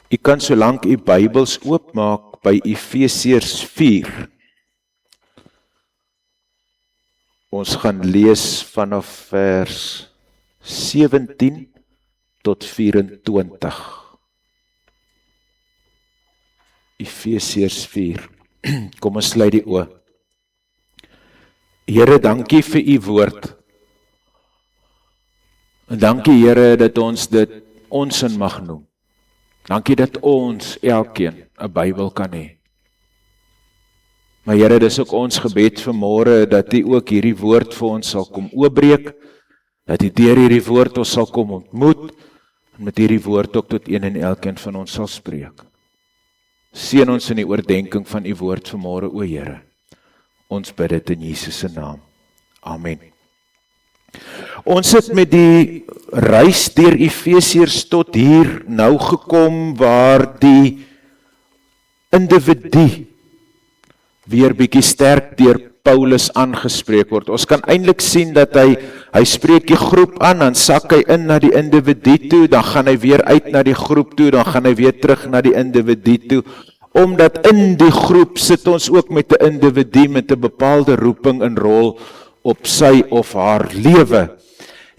U kan solank u Bybels oopmaak by Efesiërs 4. Ons gaan lees vanaf vers 17 tot 24. Efesiërs 4. Kom ons sluit die oë. Here, dankie vir u woord. En dankie Here dat ons dit ons in mag noem. Dankie dat ons elkeen 'n Bybel kan hê. Maar Here, dis ook ons gebed vanmôre dat U ook hierdie woord vir ons sal kom oopbreek, dat U deur hierdie woord ons sal kom ontmoet, en met hierdie woord ook tot een en elkeen van ons sal spreek. Seën ons in die oordenking van U woord vanmôre, o Here. Ons bid dit in Jesus se naam. Amen. Ons het met die reis deur Efesiërs tot hier nou gekom waar die individu weer bietjie sterk deur Paulus aangespreek word. Ons kan eintlik sien dat hy spreek die groep aan, dan sak hy in na die individu toe, dan gaan hy weer uit na die groep toe, dan gaan hy weer terug na die individu toe, omdat in die groep sit ons ook met 'n individu met 'n bepaalde roeping en rol op sy of haar lewe.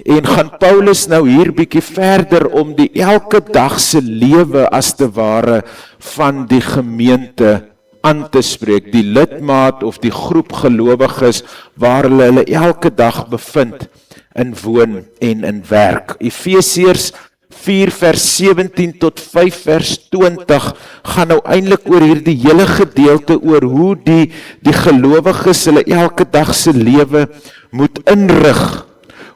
En gaan Paulus nou hier bietjie verder om die elke dag se lewe as te ware van die gemeente aan te spreek, die lidmaat of die groep gelowiges waar hulle elke dag bevind in woon en in werk. Efesiërs 4 vers 17 tot 5 vers 20 gaan nou eintlik oor hierdie hele gedeelte oor hoe die gelowiges hulle elke dag se lewe moet inrig.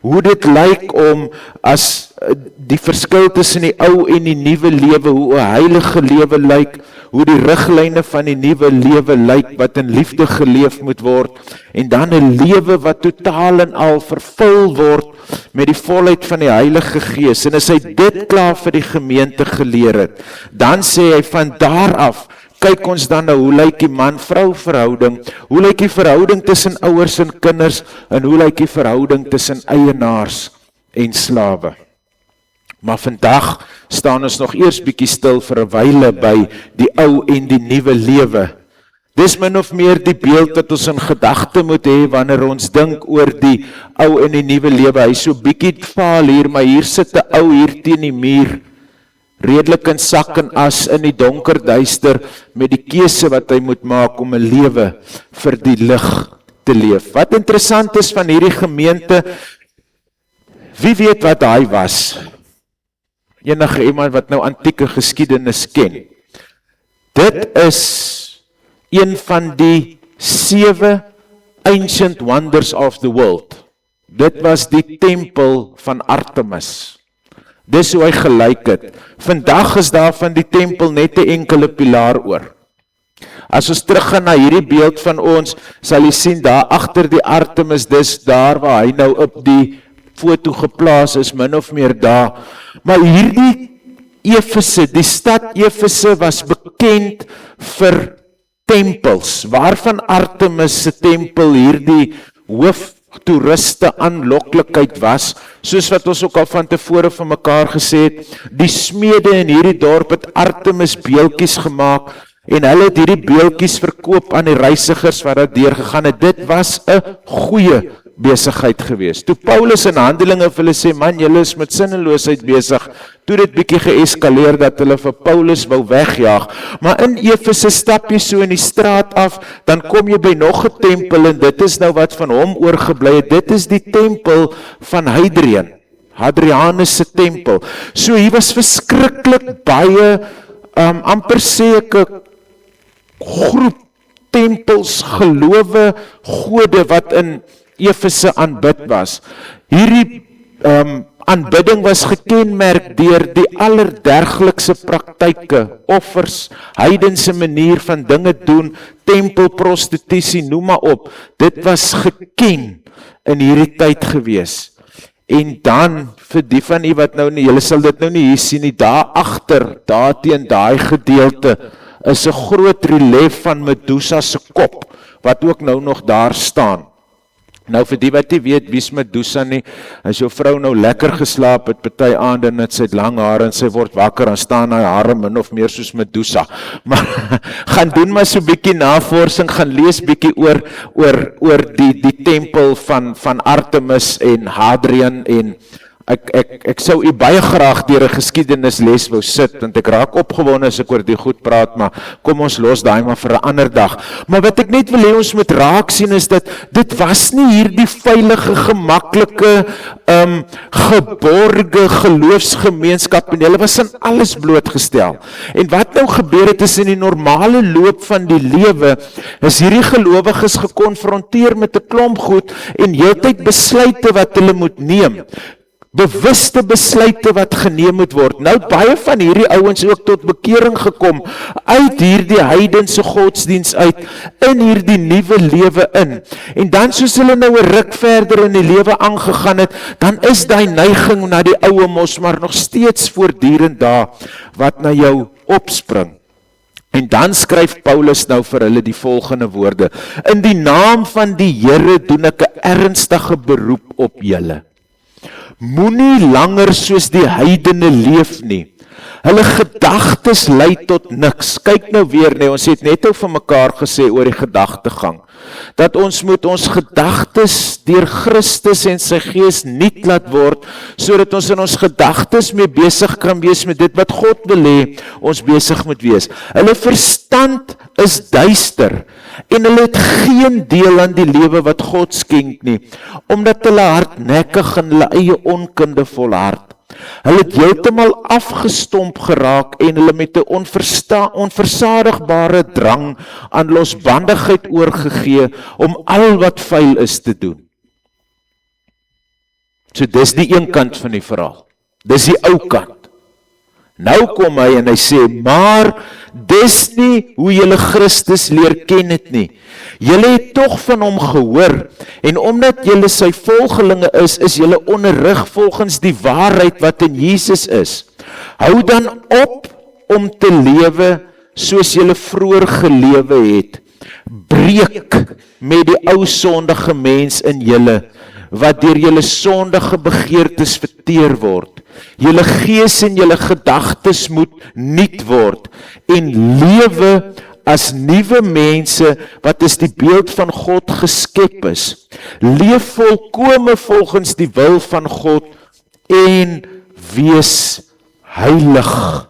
Hoe dit lyk om as die verskil tussen die ou en die nuwe lewe, hoe 'n heilige lewe lyk, hoe die riglyne van die nuwe lewe lyk wat in liefde geleef moet word, en dan 'n lewe wat totaal en al vervul word met die volheid van die Heilige Gees. En as hy dit klaar vir die gemeente geleer het, dan sê hy van daar af, kyk ons dan nou, hoe lyk die man-vrou verhouding, hoe lyk die verhouding tussen ouers en kinders, en hoe lyk die verhouding tussen eienaars en slawe. Maar vandag staan ons nog eers bietjie stil vir 'n wyle by die ou en die nuwe lewe. Dis min of meer die beeld wat ons in gedagte moet hê wanneer ons dink oor die ou en die nuwe lewe. Hy is so bietjie vaal hier, maar hier sit 'n ou hier teen die muur, redelik in sak en as in die donker duister, met die keuse wat hy moet maak om 'n lewe vir die lig te leef. Wat interessant is van hierdie gemeente, wie weet wat hy was? Enige iemand wat nou antieke geskiedenis ken. Dit is een van die 7 ancient wonders of the world. Dit was die tempel van Artemis. Dis hoe hy gelyk het. Vandag is daar van die tempel net 'n enkele pilaar oor. As ons teruggaan na hierdie beeld van ons, sal jy sien daar agter die Artemis, dis daar waar hy nou op die foto geplaas is, min of meer daar. Maar hierdie Efese, die stad Efese was bekend vir tempels, waarvan Artemis se tempel hierdie hooftoeriste aanloklikheid was, soos wat ons ook al van tevore van mekaar gesê het. Die smede in hierdie dorp het Artemis beeldjies gemaak, en hulle het hierdie beeldjies verkoop aan die reisigers wat daar deurgegaan het. Dit was 'n goeie besigheid gewees. Toe Paulus in Handelinge vir hulle sê, man, julle is met sinneloosheid besig, toe dit bietjie geeskaleer dat hulle vir Paulus wou wegjaag. Maar in Efese stap jy so in die straat af, dan kom jy by nog 'n tempel, en dit is nou wat van hom oorgebly het. Dit is die tempel van Hadrianus se tempel. So hier was verskriklik baie, amper sê ek 'n groep tempels, gelowe, gode wat in Efese aanbid was. Hierdie aanbidding was gekenmerk deur die allerderglikste praktyke, offers, heidense manier van dinge doen, tempelprostitusie, noem maar op. Dit was geken in hierdie tyd gewees. En dan, vir die van u wat nou nie, julle sal dit nou nie hier sien nie, daar agter, daar teen daai gedeelte, is 'n groot relief van Medusa se kop, wat ook nou nog daar staan. Nou vir die wat nie weet, wie is Medusa nie, as jou vrou nou lekker geslaap het, party aande en sy het lang hare en sy word wakker, dan staan haar hare min of meer soos Medusa. Maar gaan doen maar so bietjie navorsing, gaan lees bietjie oor die tempel van Artemis en Hadrian en Ek sou u baie graag deur 'n geskiedenisles wou sit, want ek raak opgewonde as ek oor die goed praat, maar kom ons los daai maar vir 'n ander dag. Maar wat ek net wil hê ons moet raak sien is dat dit was nie hierdie veilige, gemaklike, geborge geloofsgemeenskap en hulle was aan alles blootgestel. En wat nou gebeur het is in die normale loop van die lewe, is hierdie gelowiges gekonfronteer met 'n klomp goed en heeltyd besluite wat hulle moet neem. Bewuste besluite wat geneem moet word. Nou baie van hierdie ouens ook tot bekering gekom uit hierdie heidense godsdiens uit in hierdie nuwe lewe in. En dan soos hulle nou 'n ruk verder in die lewe aangegaan het, dan is daai neiging na die oue mos maar nog steeds voortdurend daar wat na jou opspring. En dan skryf Paulus nou vir hulle die volgende woorde: In die naam van die Here doen ek 'n ernstige beroep op julle. Moenie langer soos die heidene leef nie. Hulle gedagtes lei tot niks. Kyk nou weer, nee, ons het net ou vir mekaar gesê oor die gedagtegang. Dat ons moet ons gedagtes deur Christus en sy gees nuut laat word, sodat ons in ons gedagtes mee besig kan wees met dit wat God wil hê ons besig moet wees. Hulle verstand is duister en hulle het geen deel aan die lewe wat God skenk nie, omdat hulle hardnekkig en hulle eie onkunde volhard. Hulle het heeltemal afgestomp geraak en hulle met 'n onversadigbare drang aan losbandigheid oorgegee om al wat vuil is te doen. So dis die een kant van die verhaal. Dis die ou kant. Nou kom hy en hy sê, maar dis nie hoe julle Christus leer ken het nie. Julle het tog van hom gehoor, en omdat julle sy volgelinge is julle onderrig volgens die waarheid wat in Jesus is. Hou dan op om te lewe soos julle vroeër gelewe het. Breek met die ou sondige mens in julle, wat deur julle sondige begeertes verteer word. Julle gees en julle gedagtes moet nuut word en lewe as nuwe mense wat is die beeld van God geskep is. Leef volkome volgens die wil van God en wees heilig.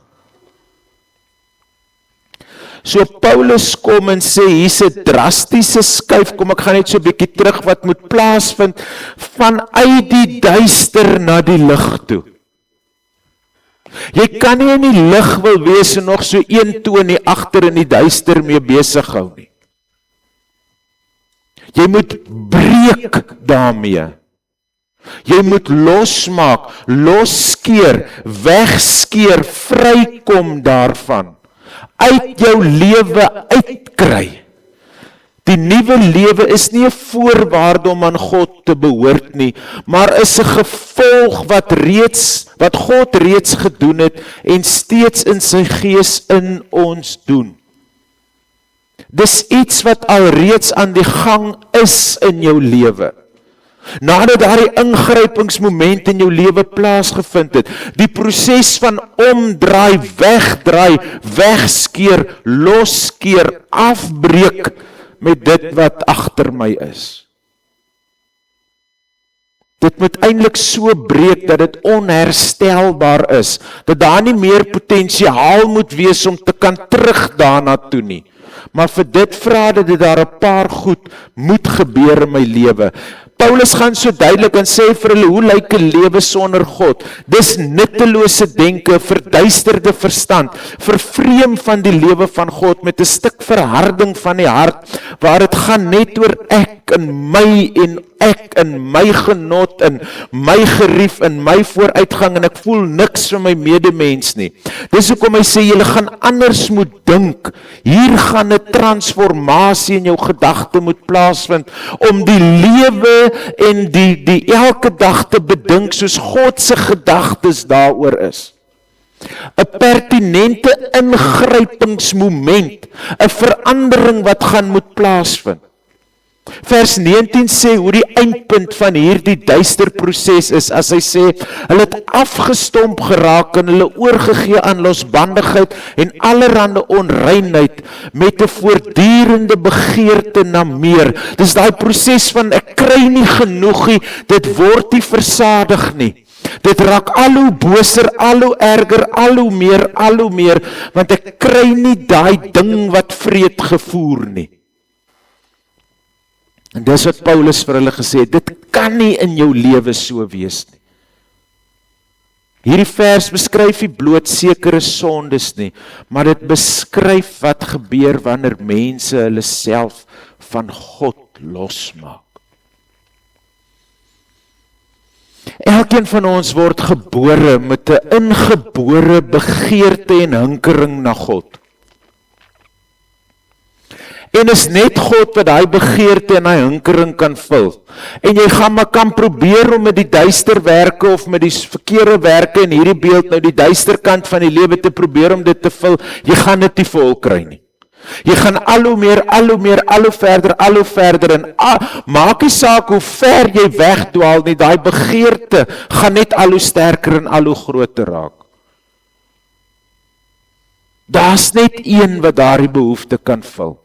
So Paulus kom en sê, hier's 'n drastiese skuif, kom ek gaan net so 'n bietjie terug wat moet plaasvind, vanuit die duister na die lig toe. Jy kan nie in die lig wil wees en nog so een toon hier agter in die duister mee besig hou nie. Jy moet breek daarmee. Jy moet losmaak, losskeer, wegskeer, vrykom daarvan. Uit jou lewe uitkry. Die nuwe lewe is nie 'n voorwaarde om aan God te behoort nie, maar is 'n gevolg wat God reeds gedoen het en steeds in sy gees in ons doen. Dis iets wat alreeds aan die gang is in jou lewe. Nadat daardie ingrypingsmoment in jou lewe plaasgevind het, die proses van omdraai, wegdraai, wegskeer, losskeer, afbreek met dit wat agter my is. Dit moet eintlik so breek dat dit onherstelbaar is, dat daar nie meer potensiaal moet wees om te kan terug daarna toe nie. Maar vir dit vra dat daar 'n paar goed moet gebeur in my lewe. Paulus gaan so duidelik en sê vir hulle, hoe lyk 'n lewe sonder God? Dis nuttelose denke, verduisterde verstand, vervreem van die lewe van God met 'n stuk verharding van die hart, waar dit gaan net oor ek en my genot en my gerief en my vooruitgang en ek voel niks vir my medemens nie. Dis hoekom hy sê, julle gaan anders moet dink. Hier gaan 'n transformasie in jou gedagte moet plaasvind, om die lewe en die elke dag te bedink soos God se gedagtes daaroor is. 'n Pertinente ingrypingsmoment, 'n verandering wat gaan moet plaasvind. Vers 19 sê hoe die eindpunt van hierdie duister proses is, as hy sê, hulle het afgestomp geraak en hulle oorgegee aan losbandigheid en allerhande onreinheid met 'n voortdurende begeerte na meer. Dis daai proses van ek kry nie genoeg nie, dit word nie versadig nie. Dit raak al hoe boser, al hoe erger, al hoe meer, want ek kry nie daai ding wat vreed gevoer nie. En dis wat Paulus vir hulle gesê het, dit kan nie in jou lewe so wees nie. Hierdie vers beskryf nie bloot sekere sondes nie, maar dit beskryf wat gebeur wanneer mense hulle self van God losmaak. Elkeen van ons word gebore met 'n ingebore begeerte en hinkering na God. En is net God wat daai begeerte en daai hinkering kan vul. En jy gaan maar kan probeer om met die duister werke of met die verkeerde werke in hierdie beeld nou die duister kant van die lewe te probeer om dit te vul. Jy gaan dit nie vol kry nie. Jy gaan al hoe meer, al hoe verder en maak nie saak hoe ver jy wegdwaal nie, daai begeerte gaan net al hoe sterker en al hoe groter raak. Daar's net een wat daardie behoefte kan vul.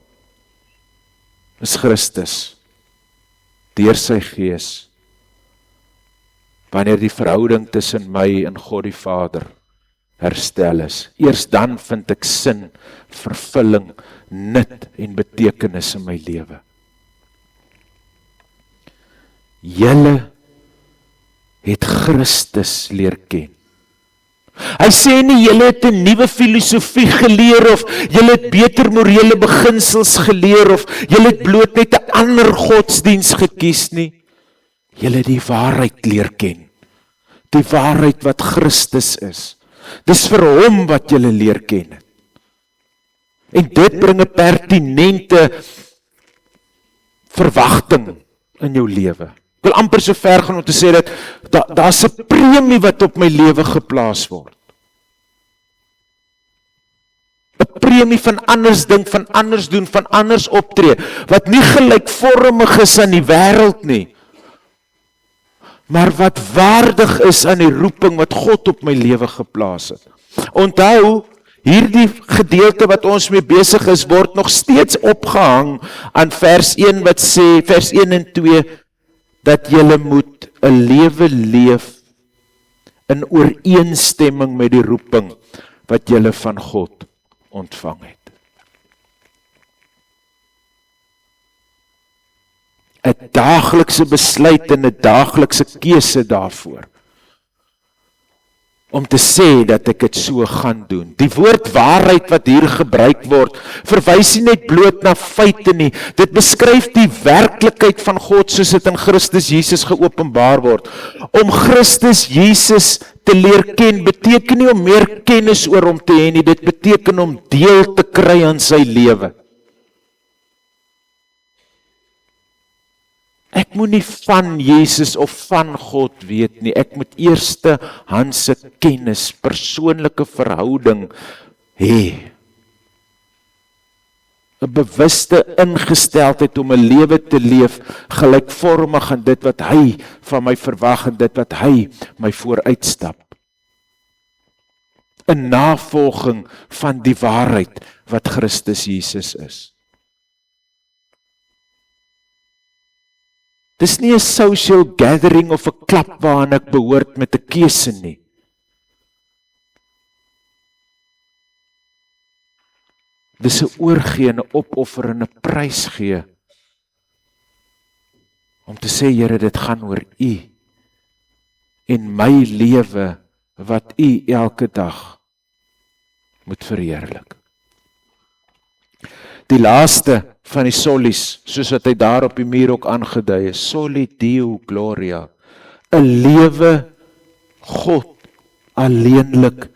Is Christus, deur sy Gees, wanneer die verhouding tussen my en God die Vader herstel is. Eers dan vind ek sin, vervulling, nut en betekenis in my lewe. Julle het Christus leer ken. Hy sê nie, julle het 'n nuwe filosofie geleer, of julle het beter morele beginsels geleer, of julle het bloot net 'n ander godsdiens gekies nie. Julle het die waarheid leer ken. Die waarheid wat Christus is. Dis vir hom wat julle leer ken het. En dit bring 'n pertinente verwagting in jou lewe. Ek wil amper so ver gaan om te sê dat daar's 'n premie wat op my lewe geplaas word. 'n Premie van anders dink, van anders doen, van anders optree, wat nie gelykvormig is aan die wêreld nie, maar wat waardig is aan die roeping wat God op my lewe geplaas het. Onthou, hierdie gedeelte wat ons mee besig is, word nog steeds opgehang aan vers 1 wat sê, vers 1 en 2, dat julle moet 'n lewe leef in ooreenstemming met die roeping wat julle van God ontvang het. 'n daaglikse besluit en 'n daaglikse keuse daarvoor. Om te sê dat ek dit so gaan doen. Die woord waarheid wat hier gebruik word, verwys nie net bloot na feite nie. Dit beskryf die werklikheid van God soos dit in Christus Jesus geopenbaar word. Om Christus Jesus te leer ken beteken nie om meer kennis oor hom te hê nie, dit beteken om deel te kry aan sy lewe. Ek moet nie van Jesus of van God weet nie, ek moet eerste handse kennis, persoonlike verhouding hê. 'n bewuste ingesteldheid om 'n lewe te leef, gelykvormig aan dit wat hy van my verwag en dit wat hy my vooruitstap. 'n navolging van die waarheid wat Christus Jesus is. Dis nie 'n social gathering of 'n klub waaraan ek behoort met 'n keuse nie. Dis 'n oorgee en 'n opoffer en 'n prys gee. Om te sê, Here, dit gaan oor U en my lewe wat U elke dag moet verheerlik. Die laaste van die solis, soos wat hy daar op die muur ook aangedui is, soli Deo gloria, 'n lewe God alleenlik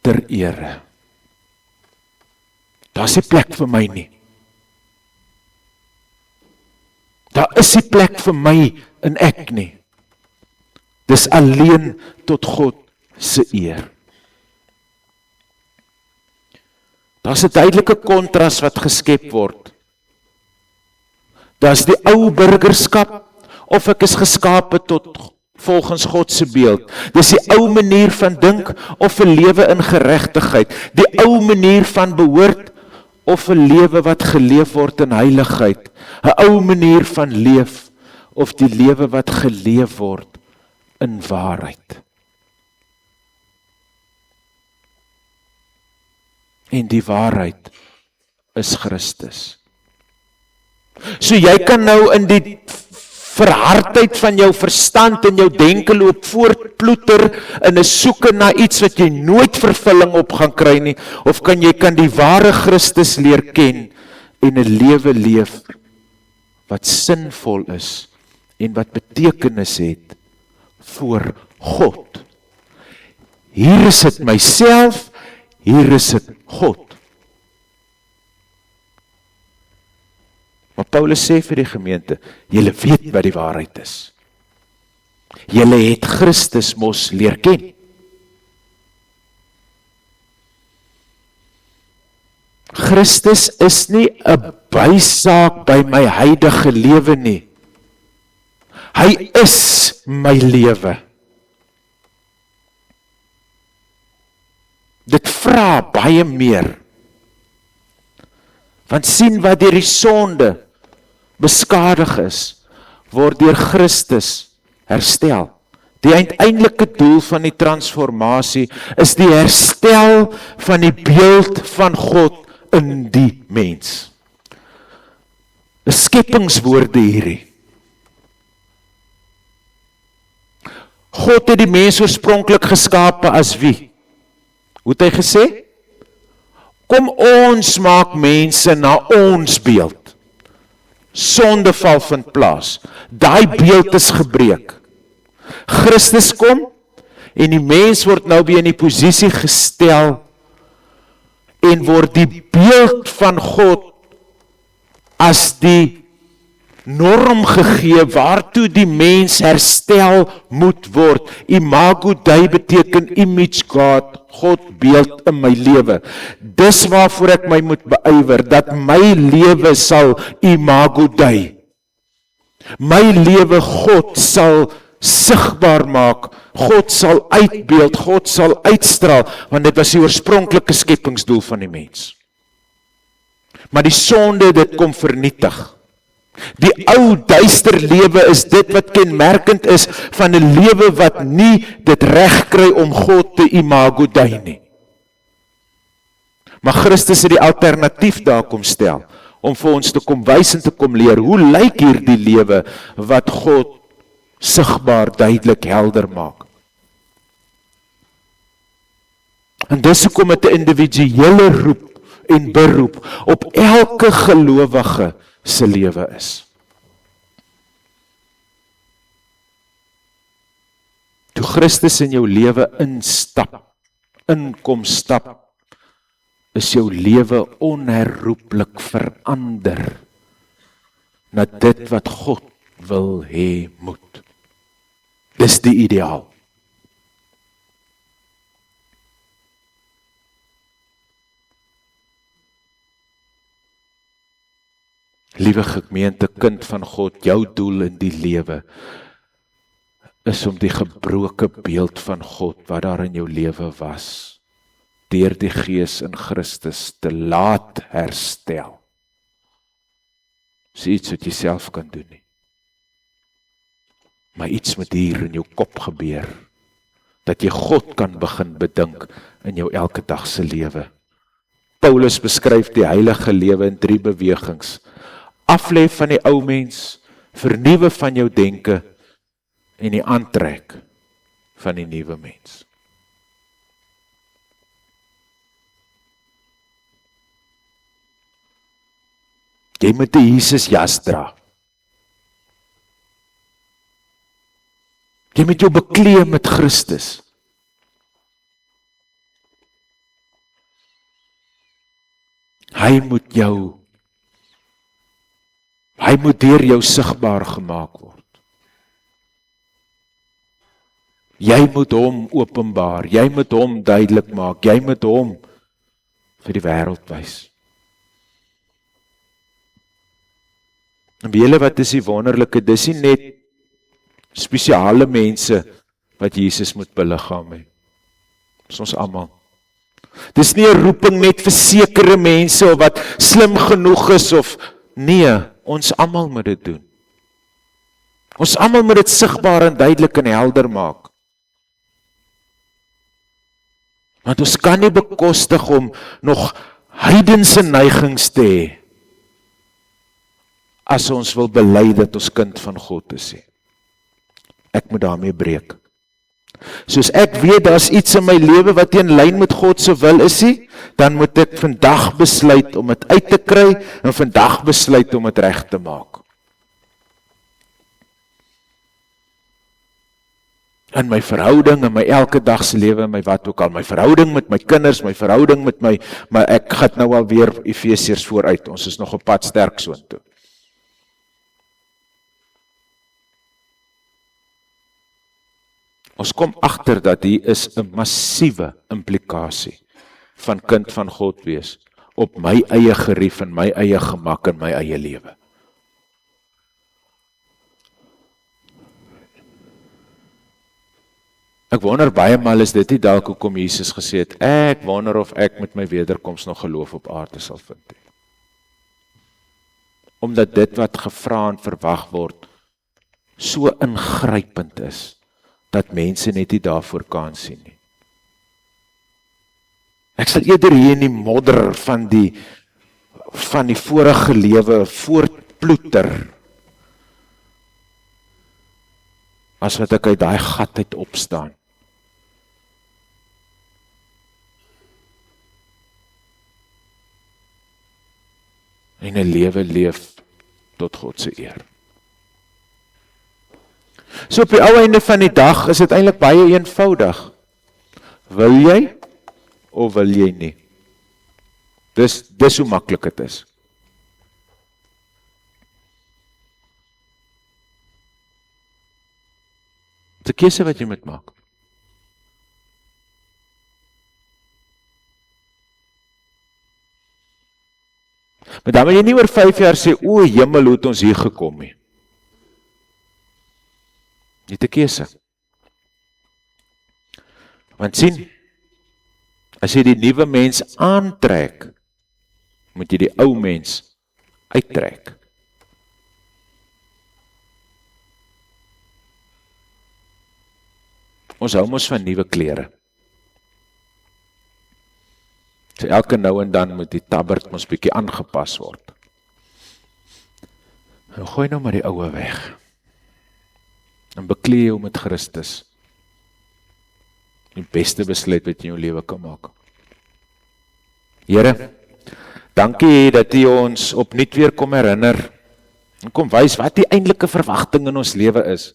ter ere. Daar's nie plek vir my nie. Daar is nie plek vir my en ek nie. Dis alleen tot God se eer. Daar's 'n duidelike kontras wat geskep word. Daar's die ou burgerskap, of ek is geskape tot volgens God se beeld. Dis die ou manier van dink, of 'n lewe in geregtigheid. Die ou manier van behoort, of 'n lewe wat geleef word in heiligheid. 'n Ou manier van leef, of die lewe wat geleef word in waarheid. En die waarheid is Christus. So jy kan nou in die verhardheid van jou verstand en jou denke loop voortploeter in 'n soeke na iets wat jy nooit vervulling op gaan kry nie, of kan jy die ware Christus leer ken en 'n lewe leef wat sinvol is en wat betekenis het voor God. Hier is dit myself, hier is dit God. Maar Paulus sê vir die gemeente, julle weet wat die waarheid is. Julle het Christus mos leer ken. Christus is nie 'n bysaak by my huidige lewe nie. Hy is my lewe. Dit vra baie meer. Want sien wat deur die sonde beskadig is, word deur Christus herstel. Die uiteindelike doel van die transformasie is die herstel van die beeld van God in die mens. 'n Skepingswoorde hierdie. God het die mens oorspronklik geskape as wie? Hoe het hy gesê? Kom ons maak mense na ons beeld. Sondeval vind plaas. Daai beeld is gebreek. Christus kom en die mens word nou weer in die posisie gestel en word die beeld van God as die norm gegee waartoe die mens herstel moet word. Imago Dei beteken image God, God beeld in my lewe. Dis waarvoor ek my moet beywer, dat my lewe sal imago Dei. My lewe God sal sigbaar maak, God sal uitbeeld, God sal uitstraal, want dit was die oorspronklike skepingsdoel van die mens. Maar die sonde het dit kom vernietig. Die ou duister lewe is dit wat kenmerkend is van 'n lewe wat nie dit reg kry om God te imago Dei nie. Maar Christus het die alternatief daar kom stel, om vir ons te kom wys en te kom leer, hoe lyk hierdie lewe wat God sigbaar, duidelik, helder maak. En dis hoekom dit 'n individuele roep en beroep op elke gelowige se lewe is. Toe Christus in jou lewe inkom stap, is jou lewe onherroepelik verander na dit wat God wil hê moet. Dis die ideaal. Liewe gemeente, kind van God, jou doel in die lewe is om die gebroke beeld van God wat daar in jou lewe was, deur die Gees in Christus te laat herstel. Dis iets wat jy self kan doen nie. Maar iets moet hier in jou kop gebeur, dat jy God kan begin bedink in jou elke dag se lewe. Paulus beskryf die heilige lewe in 3 bewegings. Aflê van die ou mens, vernuwe van jou denke en die aantrek van die nuwe mens. Jy moet 'n Jesus jas dra. Jy moet jou bekleë met Christus. Hy moet deur jou sigbaar gemaak word. Jy moet hom openbaar, jy moet hom duidelik maak, jy moet hom vir die wêreld wys. En weet julle wat is die wonderlike? Dis nie net spesiale mense wat Jesus moet beliggaam hê. Dis ons almal. Dis nie 'n roeping net vir sekere mense of wat slim genoeg is of nee, ons almal moet dit doen. Ons almal moet dit sigbaar en duidelik en helder maak. Want ons kan nie bekostig om nog heidense neigings te hê as ons wil bely dat ons kind van God is. Ek moet daarmee breek. Soos ek weet daar's iets in my lewe wat in lyn met God se wil is, dan moet ek vandag besluit om dit uit te kry en vandag besluit om dit reg te maak. In my verhouding, in my elke dag se lewe, in my wat ook al, my verhouding met my kinders, my verhouding met my ek gaan nou alweer Efesiërs vooruit, ons is nog op pad sterk soontoe. Ons kom agter dat hier is 'n massiewe implikasie van kind van God wees op my eie gerief en my eie gemak en my eie lewe. Ek wonder baie maal is dit nie dalk hoekom Jesus gesê het, ek wonder of ek met my wederkoms nog geloof op aarde sal vind. Omdat dit wat gevra en verwag word so ingrypend is, dat mense net nie daarvoor kan sien nie. Ek sal eerder hier in die modder van die vorige lewe voortploeter, as wat ek uit daai gat uit opstaan. En 'n lewe leef tot God se eer. So op die ou einde van die dag is dit eintlik baie eenvoudig. Wil jy of wil jy nie? Dis hoe maklik dit is. Dit is 'n keuse wat jy moet maak. Maar dan wil jy nie oor 5 jaar sê, o hemel, hoe het ons hier gekom nie. Jy het 'n keuse. Want sien, as jy die nuwe mens aantrek, moet jy die ou mens uittrek. Ons hou mos van nuwe klere. So elke nou en dan moet die tabbert mos bietjie aangepas word. En gooi nou maar die oue weg. En beklee jou met Christus. Die beste besluit wat jy in jou lewe kan maak. Here, dankie dat U ons opnuut weer kom herinner en kom wys wat die eintlike verwagting in ons lewe is.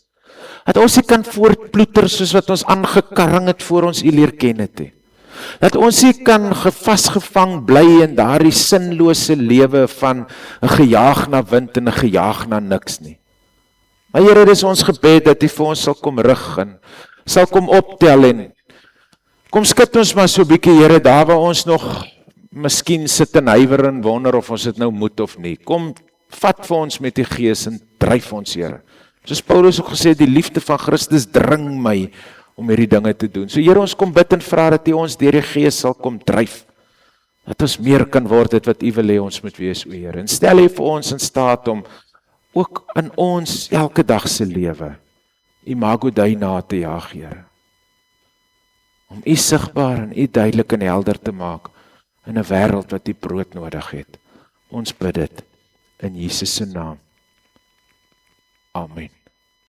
Dat ons nie kan voortploeter soos wat ons aangekarring het voor ons U leer ken het. Dat ons nie kan vasgevang bly in daardie sinlose lewe van 'n gejaag na wind en 'n gejaag na niks nie. Maar Here, dis ons gebed dat U vir ons sal kom rig en sal kom optel en kom skud ons maar so 'n bietjie, Here, daar waar ons nog miskien sit en huiwer en wonder of ons dit nou moet of nie. Kom vat vir ons met die Gees en dryf ons, Here. Soos Paulus ook gesê het, die liefde van Christus dring my om hierdie dinge te doen. So Here, ons kom bid en vra dat U ons deur die Gees sal kom dryf. Dat ons meer kan word dit wat U wil hê ons moet wees, o Here. En stel U vir ons in staat om ook in ons elke dag se lewe Imago Dei na te jaag, Here. Om U sigbaar en U duidelik en helder te maak in 'n wêreld wat U brood nodig het. Ons bid dit in Jesus se naam. Amen.